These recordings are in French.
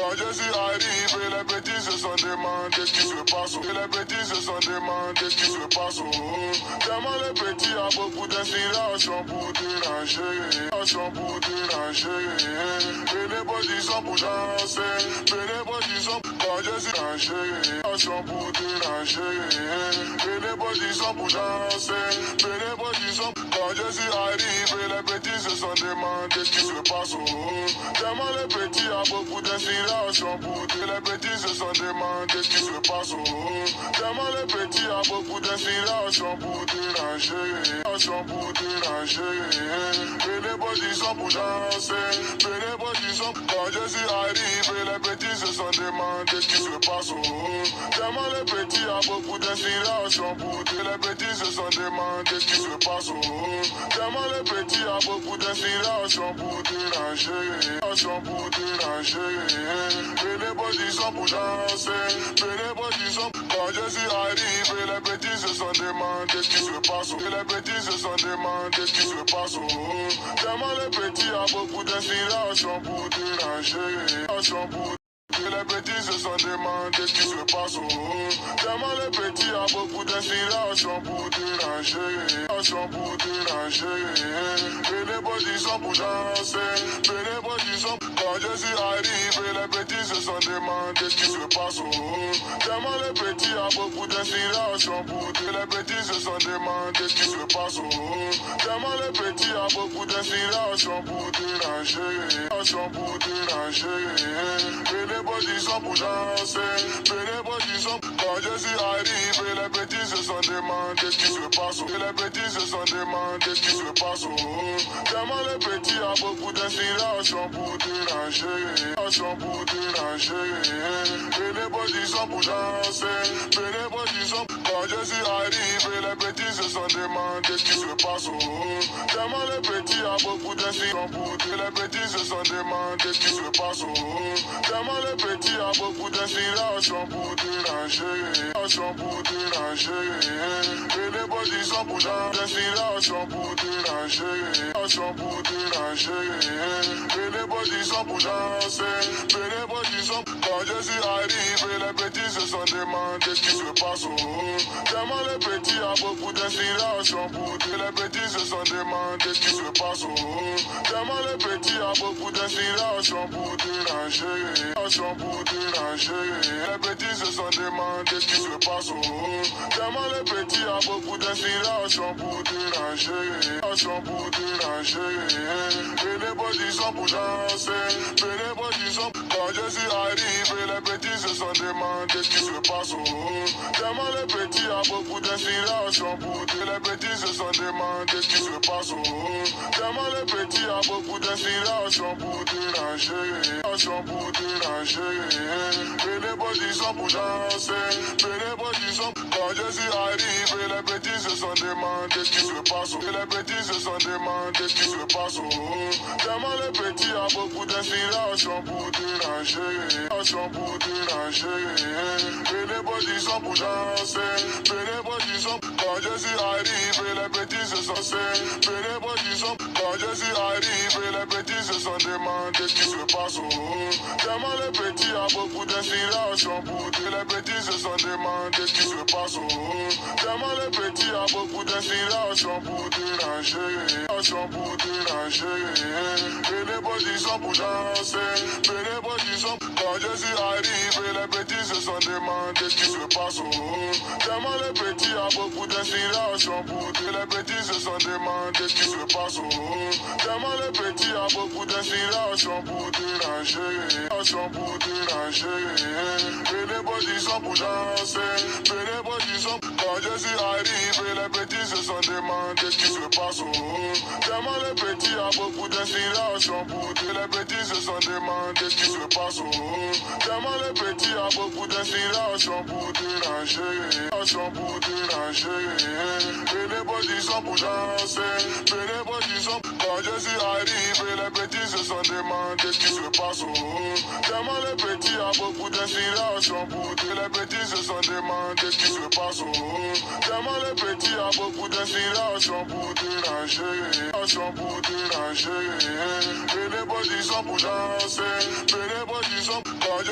Quand je suis arrivé, les petits se sont demandé ce qui se passe. Et les petits se sont demandé ce qui se passe. Tellement les petits a beaucoup d'inspiration pour déranger. Pour déranger. Et les petits sont pour danser. Et les petits sont quand je suis rangé. Pour déranger. Et les petits sont pour danser. Et les petits sont quand je suis arrivé, les petits se sont demandé ce qui se passe. Tellement les petits a beaucoup d'inspiration pour les petits se sont demandé ce qui se passe. Tellement les petits a beaucoup d'inspiration pour déranger. Pour déranger. Et les petits sont pour danser. Et les petits sont quand je suis arrivé, les petits se sont demandé ce qui se passe. Tellement les petits a beaucoup d'inspiration pour les petits se sont demandé ce qui se passe. Tellement les petits a beaucoup d'inspiration pour déranger. Pour déranger. Et les petits sont pour danser. Et les petits sont quand je suis arrivé, les petits se sont demandé ce qui se passe. Et les petits se sont demandé ce qui se passe. Tellement les petits a beaucoup d'inspiration pour déranger. Pour et les petits se sont demandé ce qui se passe. Tellement les petits a beaucoup d'inspiration pour déranger. Pour déranger. Et les petits sont pour danser. Et les petits sont quand je suis arrivé, les petits se sont demandé ce qui se passe. Tellement les petits a beaucoup d'inspiration pour les petits se sont demandé ce qui se passe. Tellement les petits a beaucoup d'inspiration pour déranger. Pour déranger. Et les petits sont pour danser. Et les petits sont quand je suis arrivé, les petits se sont demandé ce qui se passe. Et les petits se sont demandé ce qui se passe. Tellement les petits a beaucoup d'inspiration pour déranger. Pour déranger. Et les petits sont pour danser. Et les petits sont quand je suis arrivé, les petits se sont demandé ce qui se passe. Tellement les petits a beaucoup d'inspiration pour les petits se sont demandé ce qui se passe. Tellement les petits a beaucoup d'inspiration pour déranger. Pour déranger. Et les petits sont pour d'inspiration pour déranger. Pour déranger. Et les petits sont pour danser. Et les petits sont quand je suis arrivé, les petits se sont demandé ce qui se passe. Tellement les petits a beaucoup d'inspiration pour les petits se sont demandé ce qui se passe. Tellement les petits a beaucoup d'inspiration pour déranger. Pour déranger. Les petits se sont demandé ce qui se passe. Tellement les petits a beaucoup d'inspiration pour déranger. Pour déranger. Et les petits sont pour danser. Et les petits sont quand je suis arrivé, les petits se sont demandé ce qui se passe. Tellement les petits a beaucoup d'inspiration pour les petits se sont demandé ce qui se passe. Tellement les petits a beaucoup d'inspiration pour déranger. Pour déranger. Et les petits sont pour danser. Et les petits sont quand je suis arrivé, les petits se sont demandé ce qui se passe. Et les petits se sont demandé ce qui se passe. Tellement les petits a beaucoup d'inspiration pour déranger. Pour déranger. Et les petits sont pour danser. Et les petits sont quand je suis arrivé, les petits se sont et les petits sont quand je suis arrivé, les petits se sont demandé ce qui se passe. Tellement les petits a beaucoup d'inspiration pour les petits se sont demandé ce qui se passe. Tellement les petits a beaucoup d'inspiration pour déranger. Pour déranger. Et les petits sont pour danser. Et les petits sont quand je suis arrivé, les petits se sont demandé ce qui se passe. Tellement les petits a beaucoup d'inspiration pour les petits se sont demandé ce qui se passe. Tellement les petits a beaucoup d'inspiration pour déranger. Pour déranger. Et les petits sont pour danser. Et les petits sont quand je suis arrivé, les petits se sont demandé ce qui se passe. Tellement les petits a beaucoup d'inspiration pour les petits se sont demandé ce qui se passe. Tellement les petits a beaucoup d'inspiration pour déranger. Pour déranger. Et les petits sont pour danser. Et les petits sont quand je suis arrivé, les petits se sont demandé ce qui se passe. Tellement les petits a beaucoup d'inspiration pour les petits se sont demandé ce qui se passe. Tellement les petits a beaucoup d'inspiration pour déranger. Pour déranger. Et les petits sont pour danser. Et les petits sont quand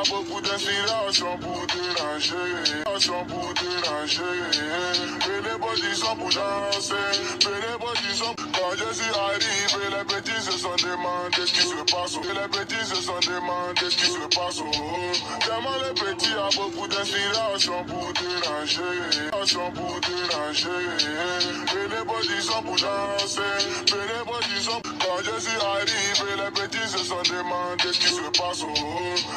beaucoup d'inspiration pour déranger, pour déranger. Et les petits sont pour danser, et les petits sont. Quand je suis arrivé, les petits se sont demandé ce qui se passe. Et les petits se sont demandé ce qui se passe. Tellement les petits a beaucoup d'inspiration pour déranger, pour déranger. Et les petits sont pour danser, et les petits sont. Quand je suis arrivé, les petits se sont demandé ce qui se passe.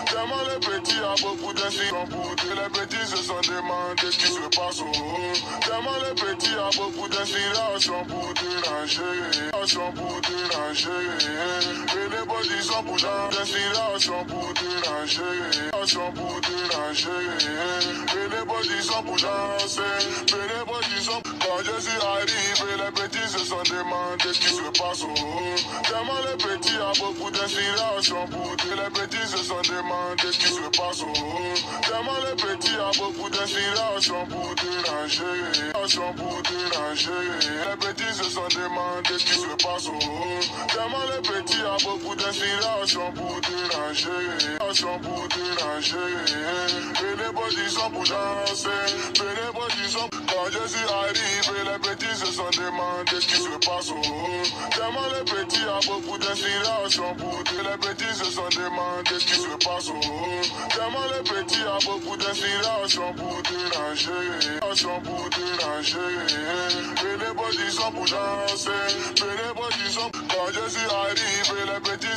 Tellement les petits a beaucoup d'inspiration pour déranger. Les petits se sont demandé ce qui se passe. Tellement les petits a beaucoup d'inspiration pour déranger, pour déranger. Et les petits sont pour d'inspiration pour déranger, pour déranger. Et les petits sont pour danser, et les petits sont. Quand je suis arrivé, les petits se sont demandé ce qui se passe. Tellement les petits a beaucoup d'inspiration pour les petits se sont demandé ce qui se passe. Tellement les petits a beaucoup d'inspiration pour déranger, pour déranger. Les petits se sont demandé ce qui se passe. Tellement les petits a beaucoup d'inspiration pour déranger, pour déranger. Et les petits sont pour danser, et les petits sont. Quand je suis arrivé, les petits se sont demandé ce qui se passe. Tellement les petits a beaucoup d'inspiration pour les petits se sont demandé ce qui se passe. Tellement les petits a beaucoup d'inspiration pour déranger, pour déranger. Et les petits sont pour danser, et les petits sont. Quand je suis arrivé, les petits